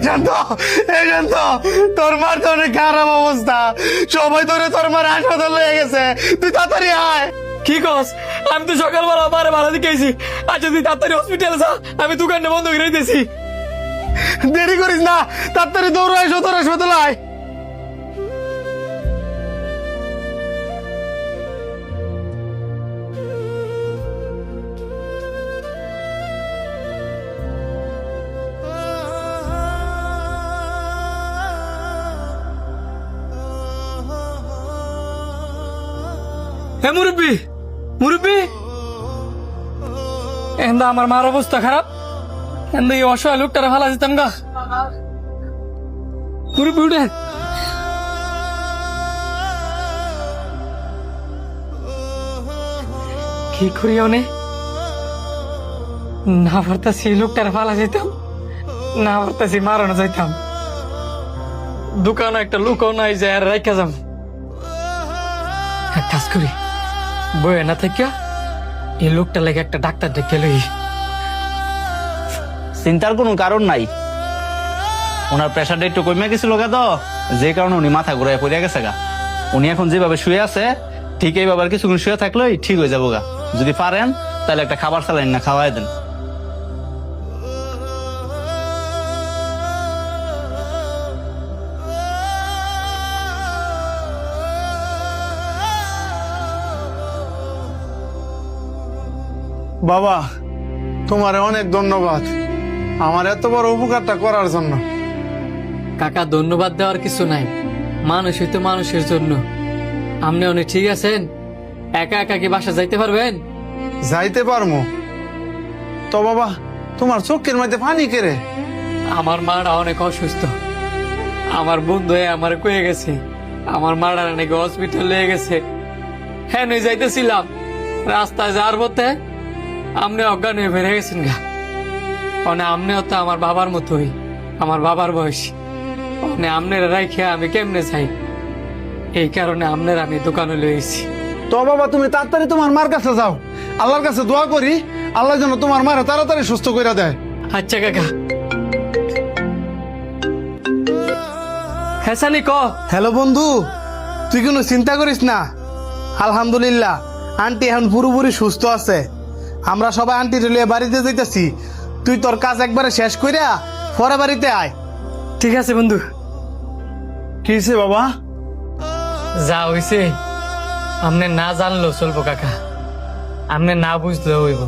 জানত তোর মার তো অনেক খারাপ অবস্থা, সবাই ধরে তোর মার হাসপাতাল হয়ে গেছে, তুই তাড়াতাড়ি আয়। কি কস? আমি তো সকালবেলা মারে ভাড়া দিকেছি। আচ্ছা তুই তাড়াতাড়ি হসপিটালে যা, আমি দোকানটা বন্ধ করে দিতেছি। দেরি করিস না, তাড়াতাড়ি দৌড় আয়, তোর হাসপাতাল আয়। হ্যাঁ মুরব্বী, মুরব্বী এন্দা আমার মার অবস্থা খারাপ, এন্দা এই অসহায় লোকটারে ভালা দিতাম গা। মুরব্বী উঠে কি করি অনে না পারতাছি লোকটারে ভালা যেতাম, না পারতাছি মারানো যাইতাম। দোকানে একটা লোকও নাই যে আর রাইখা যাম। এক কাজ করি, বয়ে না থেকে এই লোকটা লেগে একটা ডাক্তার ডেকে লই। চিন্তার কোনো কারণ নাই, ওনার প্রেশারটা একটু কমে গেছিল গা, তো যে কারণে উনি মাথা ঘুরায় পড়ে গেছে গা। উনি এখন যেভাবে শুয়ে আছে ঠিক এইভাবে আর কিছুক্ষণ শুয়ে থাকলেই ঠিক হয়ে যাবো গা। যদি পারেন তাহলে একটা খাবার স্যালাইন না খাওয়াই দেন। বাবা, তোমার অনেক ধন্যবাদ আমার এত বড় উপকারটা করার জন্য। কাকা ধন্যবাদ দেওয়ার কিছু নাই, মানুষই তো মানুষের জন্য। আপনি অনেক ঠিক আছেন? একা একা কি বাসা যাইতে পারবেন? যাইতে পারমু তো বাবা, তোমার চোখের মধ্যে পানি কেড়ে। আমার মাটা অনেক অসুস্থ, আমার বন্ধু আমার কয়ে গেছে আমার মাটা নাকি হসপিটাল লেগে গেছে। হ্যাঁ নই যাইতেছিলাম, রাস্তায় যাওয়ার পথে আপনি অজ্ঞান হয়ে বেড়ে গেছেন গা। মানে আপনিও তো আমার বাবার মতোই, আমার বাবার বয়স। মানে আপনারা রাইখে আমি কেমনে চাই, এই কারণে আপনার আমি দোকানে লইছি। তো বাবা তুমি তাড়াতাড়ি তোমার মার কাছে যাও, আল্লাহর কাছে দোয়া করি আল্লাহ যেন তোমার মারে তাড়াতাড়ি সুস্থ করে দেয়। আচ্ছা কাকা। হ্যাঁ সানি ক। হ্যালো বন্ধু, তুই কোনো চিন্তা করিস না, আলহামদুলিল্লাহ আন্টি এখন পুরোপুরি সুস্থ আছে। আমরা সবাই আন্টি লিয়ে বাড়িতে যাইতেছি, তুই তোর কাজ একবারে শেষ কইরা পরে বাড়িতে আয়। ঠিক আছে বন্ধু। কি হয়েছে বাবা? যা হইছে আপনি না জানলেও চলবো কাকা, আপনি না বুঝলেও হইব।